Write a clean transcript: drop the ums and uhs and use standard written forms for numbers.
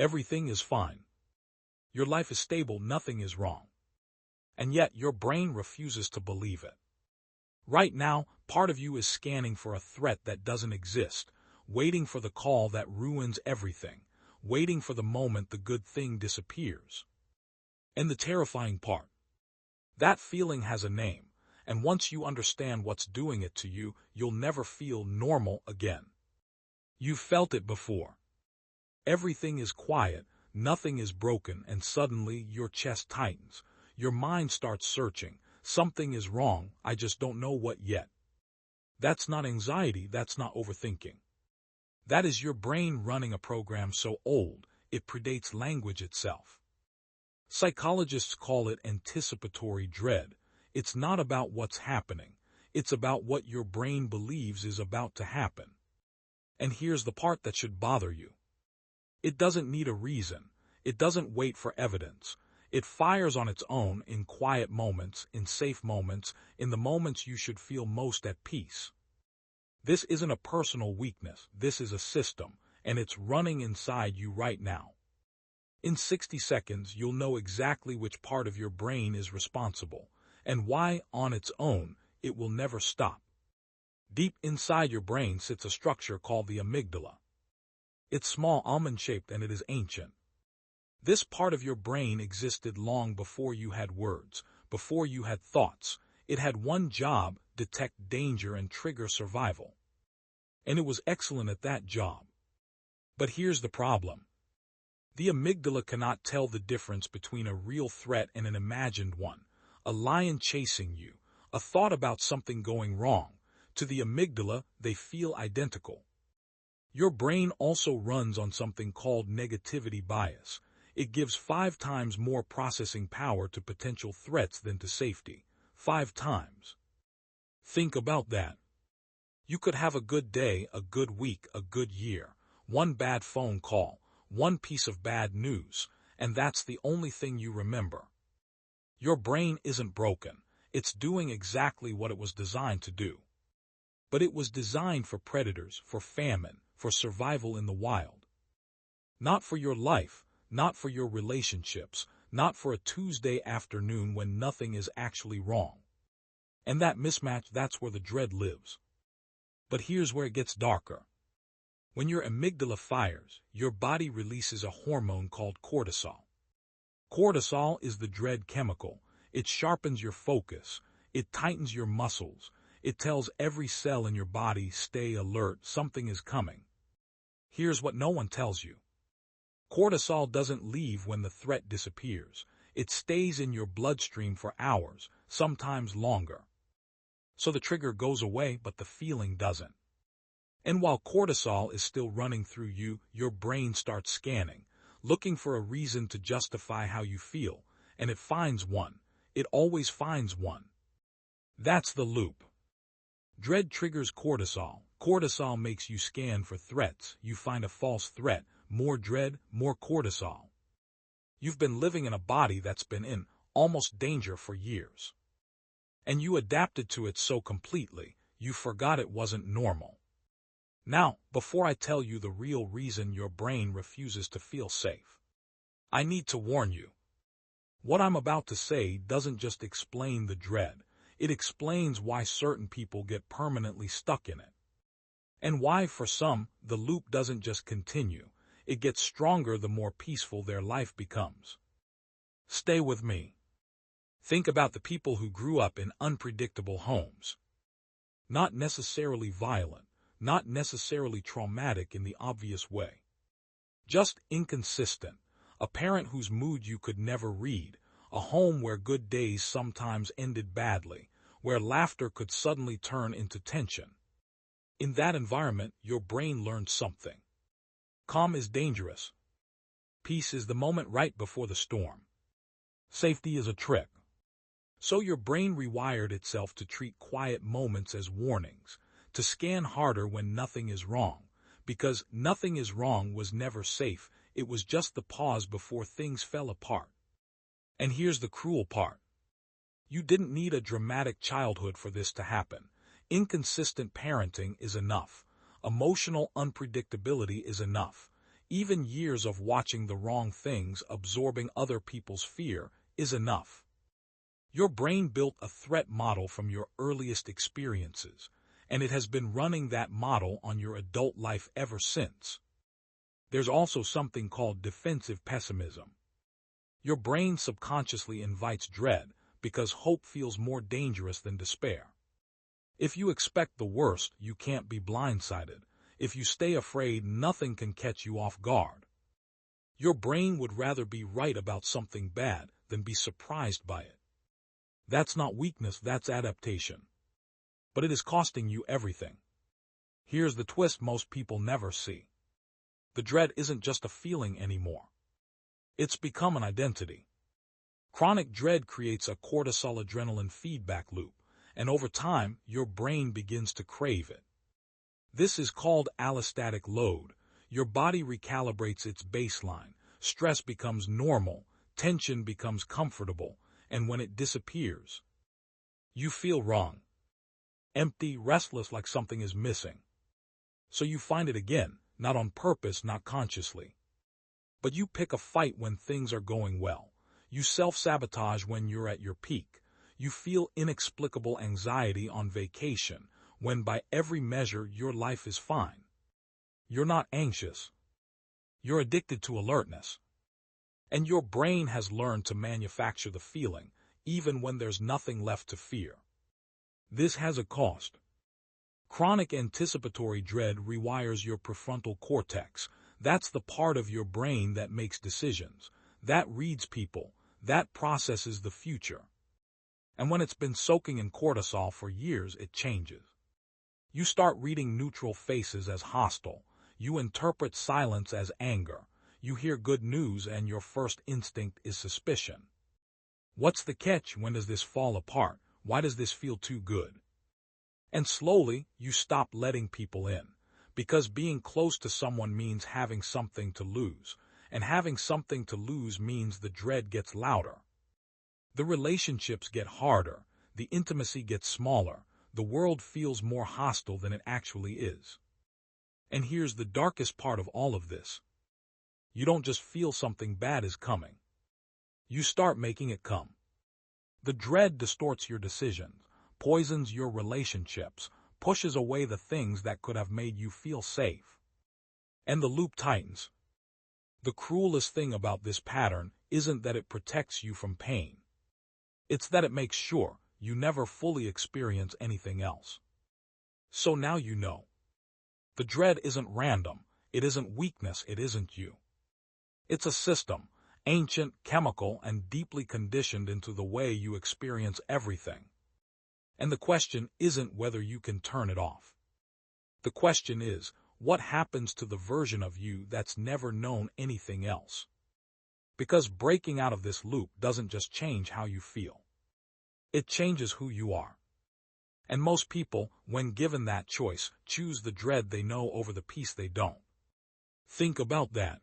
Everything is fine. Your life is stable, nothing is wrong. And yet your brain refuses to believe it. Right now, part of you is scanning for a threat that doesn't exist, waiting for the call that ruins everything, waiting for the moment the good thing disappears. And the terrifying part, that feeling has a name, and once you understand what's doing it to you, you'll never feel normal again. You've felt it before. Everything is quiet, nothing is broken, and suddenly your chest tightens. Your mind starts searching. Something is wrong, I just don't know what yet. That's not anxiety, that's not overthinking. That is your brain running a program so old, it predates language itself. Psychologists call it anticipatory dread. It's not about what's happening. It's about what your brain believes is about to happen. And here's the part that should bother you. It doesn't need a reason. It doesn't wait for evidence. It fires on its own in quiet moments, in safe moments, in the moments you should feel most at peace. This isn't a personal weakness. This is a system, and it's running inside you right now. In 60 seconds, you'll know exactly which part of your brain is responsible, and why, on its own, it will never stop. Deep inside your brain sits a structure called the amygdala. It's small, almond-shaped, and it is ancient. This part of your brain existed long before you had words, before you had thoughts. It had one job: detect danger and trigger survival. And it was excellent at that job. But here's the problem. The amygdala cannot tell the difference between a real threat and an imagined one. A lion chasing you, a thought about something going wrong. To the amygdala, they feel identical. Your brain also runs on something called negativity bias. It gives 5 times more processing power to potential threats than to safety. 5 times. Think about that. You could have a good day, a good week, a good year. One bad phone call, one piece of bad news, and that's the only thing you remember. Your brain isn't broken. It's doing exactly what it was designed to do. But it was designed for predators, for famine, for survival in the wild. Not for your life, not for your relationships, not for a Tuesday afternoon when nothing is actually wrong. And that mismatch, that's where the dread lives. But here's where it gets darker. When your amygdala fires, your body releases a hormone called cortisol. Cortisol is the dread chemical. It sharpens your focus. It tightens your muscles. It tells every cell in your body, stay alert, something is coming. Here's what no one tells you. Cortisol doesn't leave when the threat disappears. It stays in your bloodstream for hours, sometimes longer. So the trigger goes away, but the feeling doesn't. And while cortisol is still running through you, your brain starts scanning, looking for a reason to justify how you feel, and it finds one. It always finds one. That's the loop. Dread triggers cortisol. Cortisol makes you scan for threats. You find a false threat. More dread, more cortisol. You've been living in a body that's been in almost danger for years. And you adapted to it so completely, you forgot it wasn't normal. Now, before I tell you the real reason your brain refuses to feel safe, I need to warn you. What I'm about to say doesn't just explain the dread. It explains why certain people get permanently stuck in it. And why, for some, the loop doesn't just continue. It gets stronger the more peaceful their life becomes. Stay with me. Think about the people who grew up in unpredictable homes. Not necessarily violent, not necessarily traumatic in the obvious way. Just inconsistent. A parent whose mood you could never read. A home where good days sometimes ended badly, where laughter could suddenly turn into tension. In that environment, your brain learned something. Calm is dangerous. Peace is the moment right before the storm. Safety is a trick. So your brain rewired itself to treat quiet moments as warnings, to scan harder when nothing is wrong, because nothing is wrong was never safe. It was just the pause before things fell apart. And here's the cruel part. You didn't need a dramatic childhood for this to happen. Inconsistent parenting is enough. Emotional unpredictability is enough. Even years of watching the wrong things, absorbing other people's fear, is enough. Your brain built a threat model from your earliest experiences, and it has been running that model on your adult life ever since. There's also something called defensive pessimism. Your brain subconsciously invites dread because hope feels more dangerous than despair. If you expect the worst, you can't be blindsided. If you stay afraid, nothing can catch you off guard. Your brain would rather be right about something bad than be surprised by it. That's not weakness, that's adaptation. But it is costing you everything. Here's the twist most people never see. The dread isn't just a feeling anymore. It's become an identity. Chronic dread creates a cortisol-adrenaline feedback loop, and over time, your brain begins to crave it. This is called allostatic load. Your body recalibrates its baseline. Stress becomes normal, tension becomes comfortable, and when it disappears, you feel wrong. Empty, restless, like something is missing. So you find it again, not on purpose, not consciously. But you pick a fight when things are going well. You self-sabotage when you're at your peak. You feel inexplicable anxiety on vacation, when by every measure your life is fine. You're not anxious. You're addicted to alertness. And your brain has learned to manufacture the feeling, even when there's nothing left to fear. This has a cost. Chronic anticipatory dread rewires your prefrontal cortex. That's the part of your brain that makes decisions, that reads people, that processes the future. And when it's been soaking in cortisol for years, it changes. You start reading neutral faces as hostile. You interpret silence as anger. You hear good news and your first instinct is suspicion. What's the catch? When does this fall apart? Why does this feel too good? And slowly, you stop letting people in, because being close to someone means having something to lose, and having something to lose means the dread gets louder. The relationships get harder, the intimacy gets smaller, the world feels more hostile than it actually is. And here's the darkest part of all of this. You don't just feel something bad is coming. You start making it come. The dread distorts your decisions, poisons your relationships, pushes away the things that could have made you feel safe. And the loop tightens. The cruelest thing about this pattern isn't that it protects you from pain. It's that it makes sure you never fully experience anything else. So now you know. The dread isn't random, it isn't weakness, it isn't you. It's a system, ancient, chemical, and deeply conditioned into the way you experience everything. And the question isn't whether you can turn it off. The question is, what happens to the version of you that's never known anything else? Because breaking out of this loop doesn't just change how you feel. It changes who you are. And most people, when given that choice, choose the dread they know over the peace they don't. Think about that.